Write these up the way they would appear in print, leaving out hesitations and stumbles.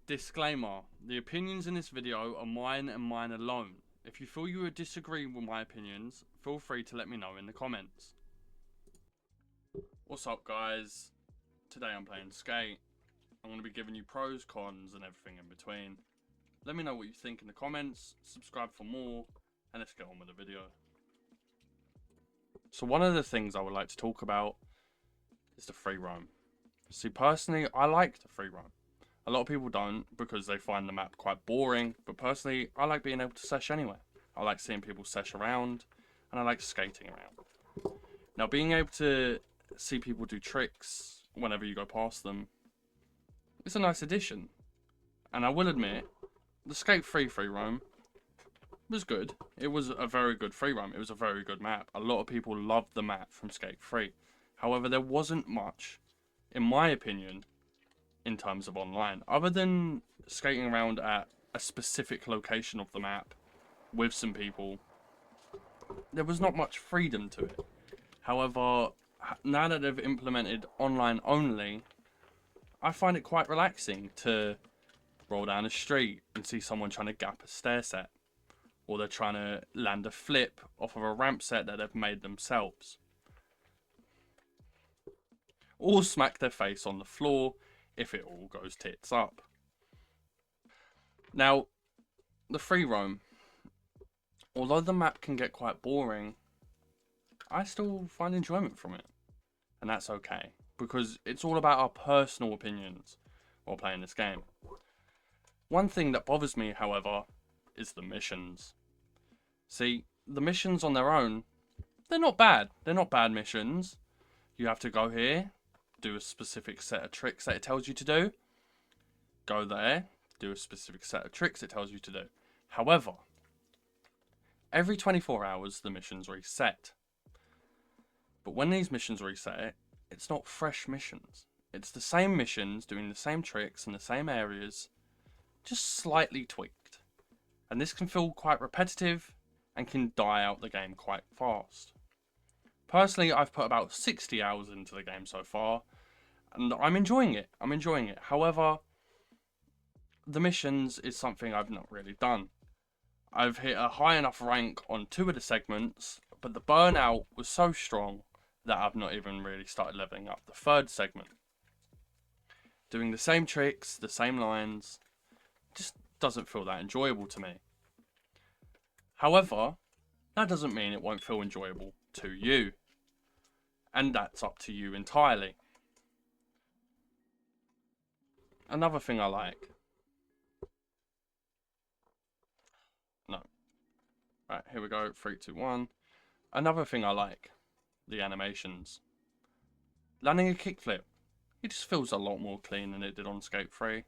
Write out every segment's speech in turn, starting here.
Disclaimer, the opinions in this video are mine and mine alone. If you feel you would disagree with my opinions, feel free to let me know in the comments. What's up guys? Today I'm playing Skate. I'm going to be giving you pros, cons and everything in between. Let me know what you think in the comments, subscribe for more, and let's get on with the video. So one of the things I would like to talk about is the free roam. See, personally, I like the free roam. A lot of people don't because they find the map quite boring, but personally, I like being able to sesh anywhere. I like seeing people sesh around, and I like skating around. Now, being able to see people do tricks whenever you go past them, it's a nice addition. And I will admit, the Skate 3 free roam was good. It was a very good free roam. It was a very good map. A lot of people loved the map from Skate 3. However, there wasn't much, in my opinion, in terms of online, other than skating around at a specific location of the map with some people. There was not much freedom to it. However, now that they've implemented online only, I find it quite relaxing to roll down a street and see someone trying to gap a stair set, or they're trying to land a flip off of a ramp set that they've made themselves, or smack their face on the floor if it all goes tits up. Now, the free roam, although the map can get quite boring, I still find enjoyment from it. And that's okay, because it's all about our personal opinions while playing this game. One thing that bothers me, however, is the missions. See, the missions on their own, they're not bad. They're not bad missions. You have to go here, do a specific set of tricks that it tells you to do. Go there, do a specific set of tricks it tells you to do. However, every 24 hours the missions reset. But when these missions reset, it's not fresh missions. It's the same missions doing the same tricks in the same areas, just slightly tweaked. And this can feel quite repetitive and can die out the game quite fast. Personally, I've put about 60 hours into the game so far, and I'm enjoying it. However, the missions is something I've not really done. I've hit a high enough rank on 2 of the segments, but the burnout was so strong that I've not even really started leveling up the 3rd segment. Doing the same tricks, the same lines, just doesn't feel that enjoyable to me. However, that doesn't mean it won't feel enjoyable to you. And that's up to you entirely. Another thing I like. No. Right, here we go. 3, 2, 1. Another thing I like. The animations. Landing a kickflip. It just feels a lot more clean than it did on Skate 3.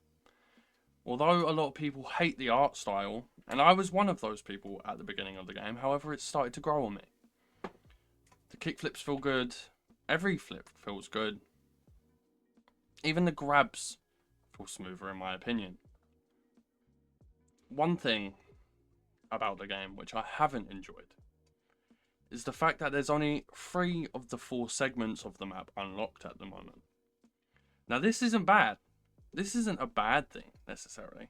Although a lot of people hate the art style, and I was one of those people at the beginning of the game, however, it started to grow on me. The kickflips feel good. Every flip feels good. Even the grabs feel smoother in my opinion. One thing about the game which I haven't enjoyed is the fact that there's only 3 of the 4 segments of the map unlocked at the moment. Now this isn't bad. This isn't a bad thing necessarily,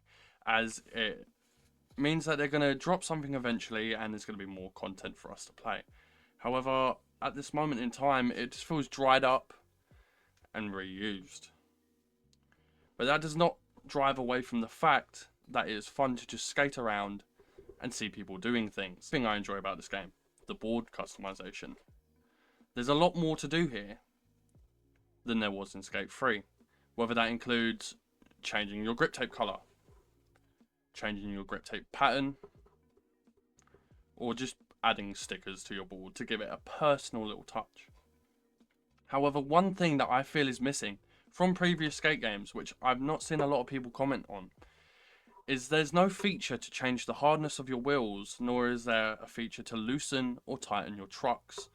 as it means that they're going to drop something eventually and there's going to be more content for us to play. However, at this moment in time, it just feels dried up and reused. But that does not drive away from the fact that it is fun to just skate around and see people doing things. The thing I enjoy about this game, the board customization. There's a lot more to do here than there was in Skate 3. Whether that includes changing your grip tape color, changing your grip tape pattern, or just adding stickers to your board to give it a personal little touch. However, one thing that I feel is missing from previous skate games, which I've not seen a lot of people comment on, is there's no feature to change the hardness of your wheels, nor is there a feature to loosen or tighten your trucks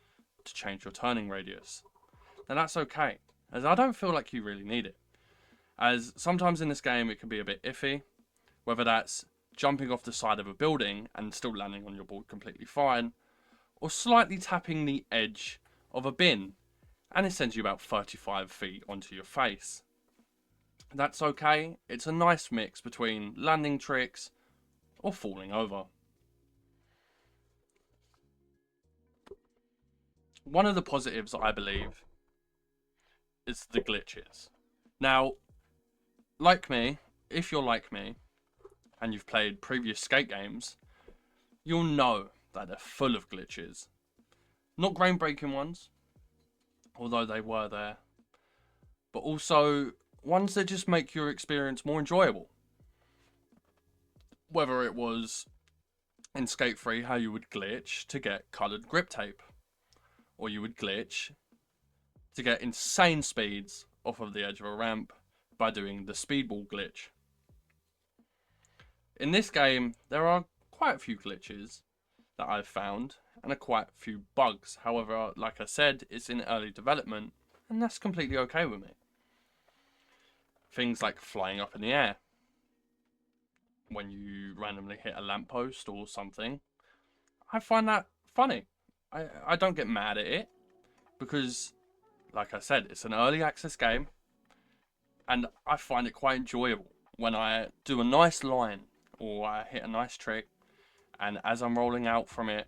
to change your turning radius. Now that's okay, as I don't feel like you really need it, as sometimes in this game it can be a bit iffy, whether that's jumping off the side of a building and still landing on your board completely fine, or slightly tapping the edge of a bin and it sends you about 35 feet onto your face. That's okay. It's a nice mix between landing tricks or falling over. One of the positives, I believe, is the glitches. Now, like me, if you're like me, and you've played previous skate games, you'll know that they're full of glitches. Not groundbreaking ones, although they were there, but also ones that just make your experience more enjoyable. Whether it was in Skate 3 how you would glitch to get coloured grip tape, or you would glitch to get insane speeds off of the edge of a ramp by doing the speedball glitch. In this game, there are quite a few glitches that I've found and quite a few bugs. However, like I said, it's in early development and that's completely okay with me. Things like flying up in the air when you randomly hit a lamppost or something. I find that funny. I don't get mad at it because, like I said, it's an early access game and I find it quite enjoyable when I do a nice line or I hit a nice trick and as I'm rolling out from it,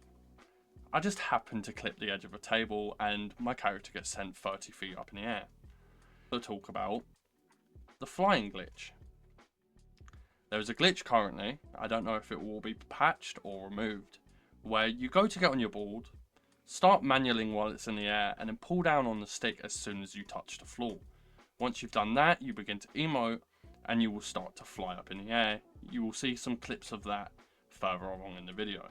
I just happen to clip the edge of a table and my character gets sent 30 feet up in the air. We'll talk about the flying glitch. There is a glitch currently, I don't know if it will be patched or removed, where you go to get on your board, start manualing while it's in the air, and then pull down on the stick as soon as you touch the floor. Once you've done that, you begin to emote, and you will start to fly up in the air. You will see some clips of that further along in the video.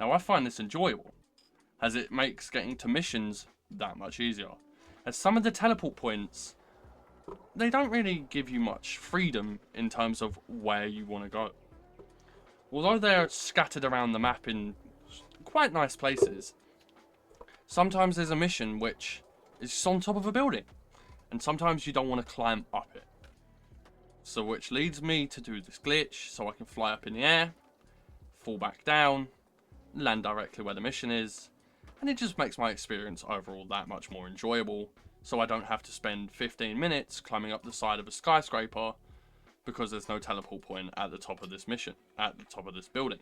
Now I find this enjoyable, as it makes getting to missions that much easier. As some of the teleport points, they don't really give you much freedom in terms of where you want to go. Although they're scattered around the map in quite nice places, sometimes there's a mission which is on top of a building, and sometimes you don't want to climb up it. So which leads me to do this glitch, so I can fly up in the air, fall back down, land directly where the mission is, and it just makes my experience overall that much more enjoyable, so I don't have to spend 15 minutes climbing up the side of a skyscraper because there's no teleport point at the top of this mission, at the top of this building.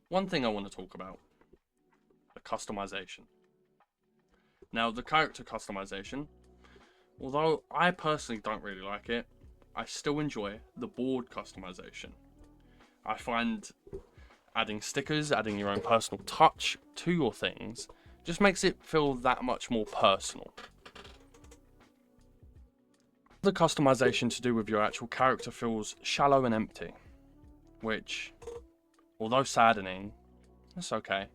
One thing I want to talk about, the customization. Now the character customization, although I personally don't really like it, I still enjoy the board customization. I find adding stickers, adding your own personal touch to your things, just makes it feel that much more personal. The customization to do with your actual character feels shallow and empty, which, although saddening, that's okay.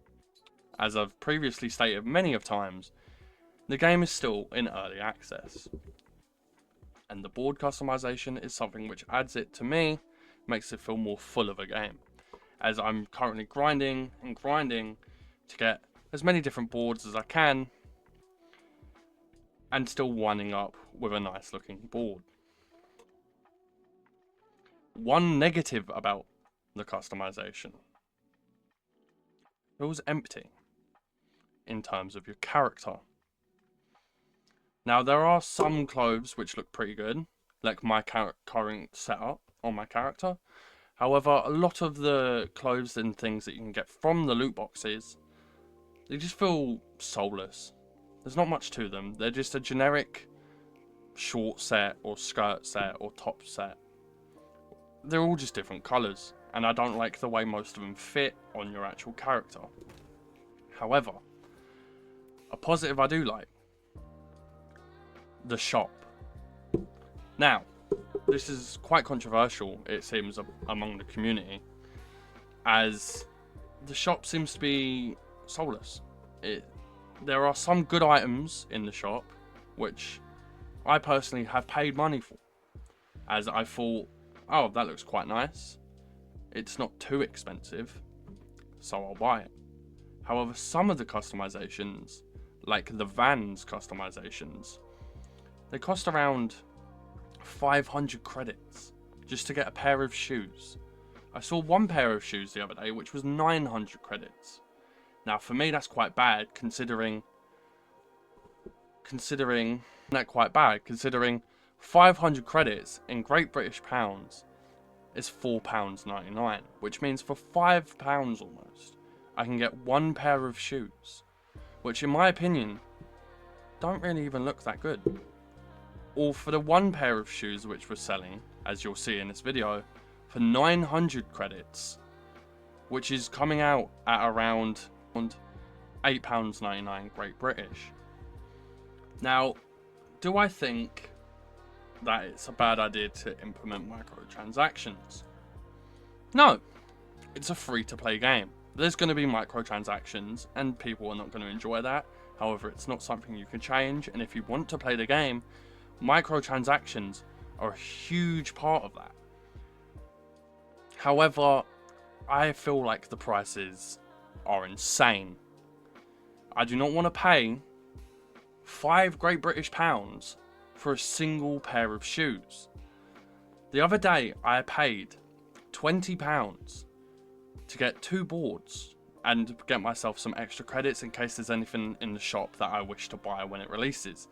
As I've previously stated many of times, the game is still in early access. And the board customization is something which adds it, to me, makes it feel more full of a game. As I'm currently grinding and grinding to get as many different boards as I can and still winding up with a nice looking board. One negative about the customization, it was empty in terms of your character. Now there are some clothes which look pretty good, like my current setup on my character. However, a lot of the clothes and things that you can get from the loot boxes, they just feel soulless. There's not much to them. They're just a generic short set or skirt set or top set. They're all just different colours, and I don't like the way most of them fit on your actual character. However, a positive I do like, the shop. Now, this is quite controversial, it seems, among the community, as the shop seems to be soulless. There are some good items in the shop, which I personally have paid money for, as I thought, oh, that looks quite nice. It's not too expensive, so I'll buy it. However, some of the customizations, like the Vans customizations, they cost around 500 credits just to get a pair of shoes. I saw one pair of shoes the other day which was 900 credits. Now for me that's quite bad, considering considering that quite bad, considering 500 credits in Great British pounds is £4.99, which means for £5 almost, I can get one pair of shoes, which in my opinion, don't really even look that good. Or for the one pair of shoes which we're selling, as you'll see in this video, for 900 credits, which is coming out at around £8.99 Great British. Now, do I think that it's a bad idea to implement microtransactions? No, it's a free-to-play game. There's going to be microtransactions, and people are not going to enjoy that. However, it's not something you can change, and if you want to play the game, microtransactions are a huge part of that. However, I feel like the prices are insane. I do not want to pay £5 Great British pounds for a single pair of shoes. The other day, I paid £20 to get 2 boards and get myself some extra credits in case there's anything in the shop that I wish to buy when it releases.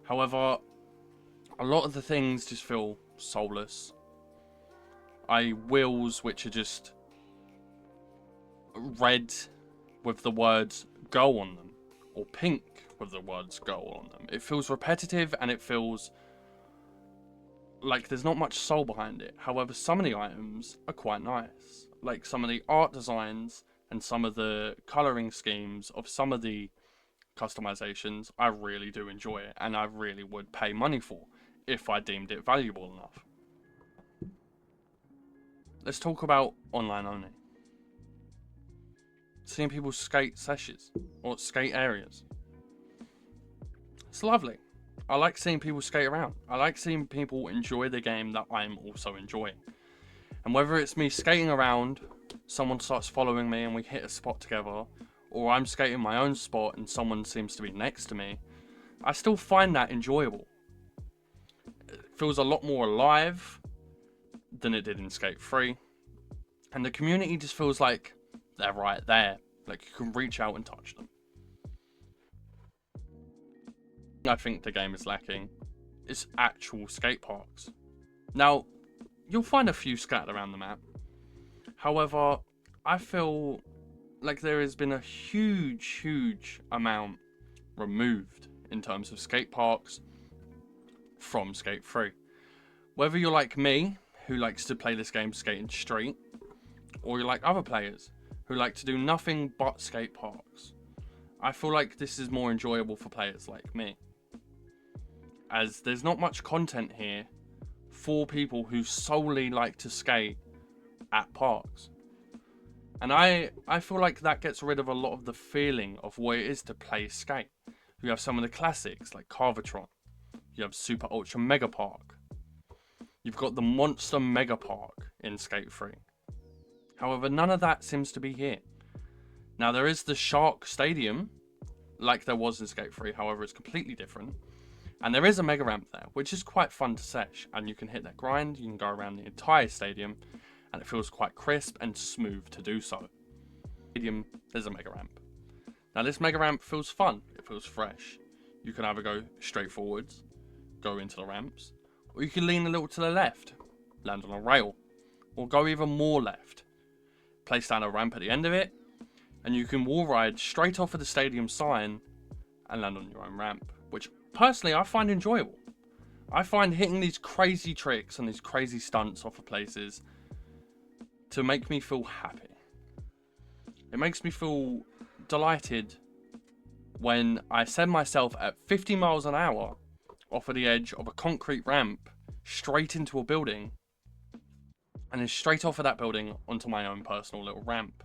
However, a lot of the things just feel soulless. Wheels which are just red with the words "go" on them, or pink with the words "go" on them. It feels repetitive and it feels like there's not much soul behind it. However, some of the items are quite nice. Like some of the art designs and some of the colouring schemes of some of the customizations, I really do enjoy it, and I really would pay money for if I deemed it valuable enough. Let's talk about online only. Seeing people skate sessions or skate areas. It's lovely. I like seeing people skate around. I like seeing people enjoy the game that I'm also enjoying. And whether it's me skating around, someone starts following me and we hit a spot together, or I'm skating my own spot and someone seems to be next to me, I still find that enjoyable. It feels a lot more alive than it did in Skate 3. And the community just feels like they're right there. Like you can reach out and touch them. I think the game is lacking is actual skate parks. Now, you'll find a few scattered around the map. However, I feel like there has been a huge amount removed in terms of skate parks from Skate 3. Whether you're like me, who likes to play this game skating street, or you're like other players who like to do nothing but skate parks, I feel like this is more enjoyable for players like me, as there's not much content here for people who solely like to skate at parks. And I feel like that gets rid of a lot of the feeling of what it is to play skate. You have some of the classics like Carvatron, you have Super Ultra Mega Park, you've got the Monster Mega Park in Skate 3. However, none of that seems to be here. Now there is the Shark Stadium, like there was in Skate 3, however it's completely different. And there is a mega ramp there, which is quite fun to sesh, and you can hit that grind, you can go around the entire stadium, and it feels quite crisp and smooth to do so. Stadium, there's a mega ramp. Now this mega ramp feels fun, it feels fresh. You can either go straight forwards, go into the ramps, or you can lean a little to the left, land on a rail, or go even more left. Place down a ramp at the end of it, and you can wall ride straight off of the stadium sign and land on your own ramp, which personally I find enjoyable. I find hitting these crazy tricks and these crazy stunts off of places to make me feel happy. It makes me feel delighted when I send myself at 50 miles an hour off of the edge of a concrete ramp straight into a building, and then straight off of that building onto my own personal little ramp.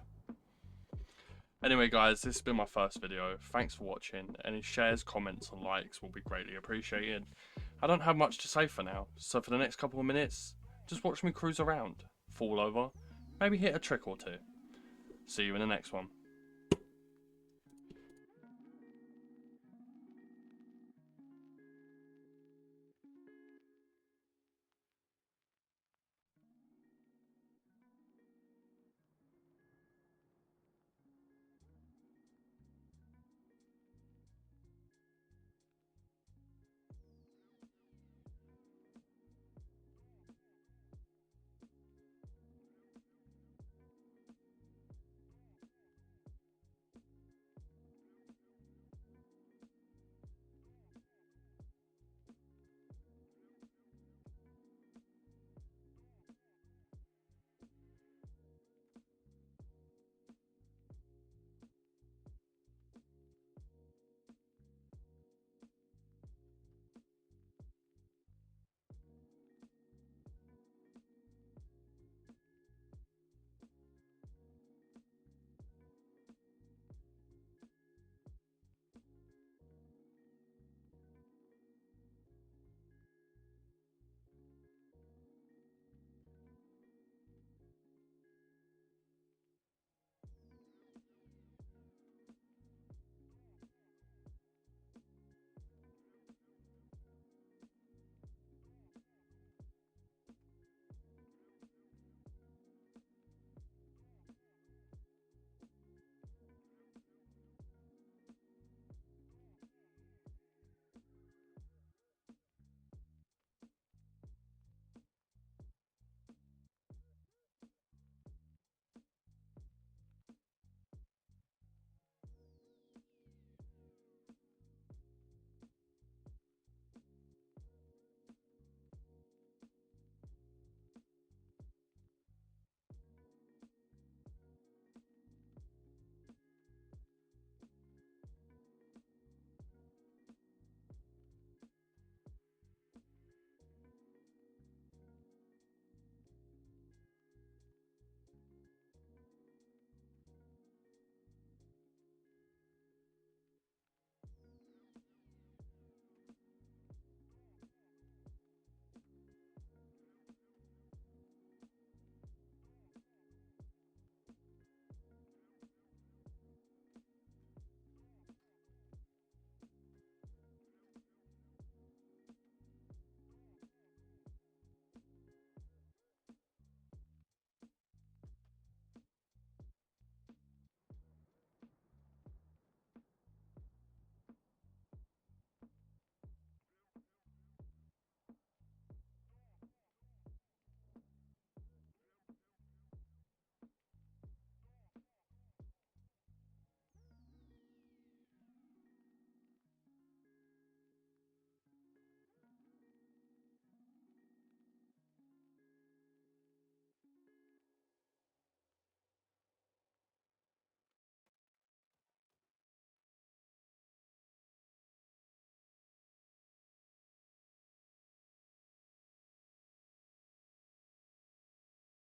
Anyway guys, this has been my first video. Thanks for watching. Any shares, comments and likes will be greatly appreciated. I don't have much to say for now, so for the next couple of minutes, just watch me cruise around, fall over, maybe hit a trick or two. See you in the next one.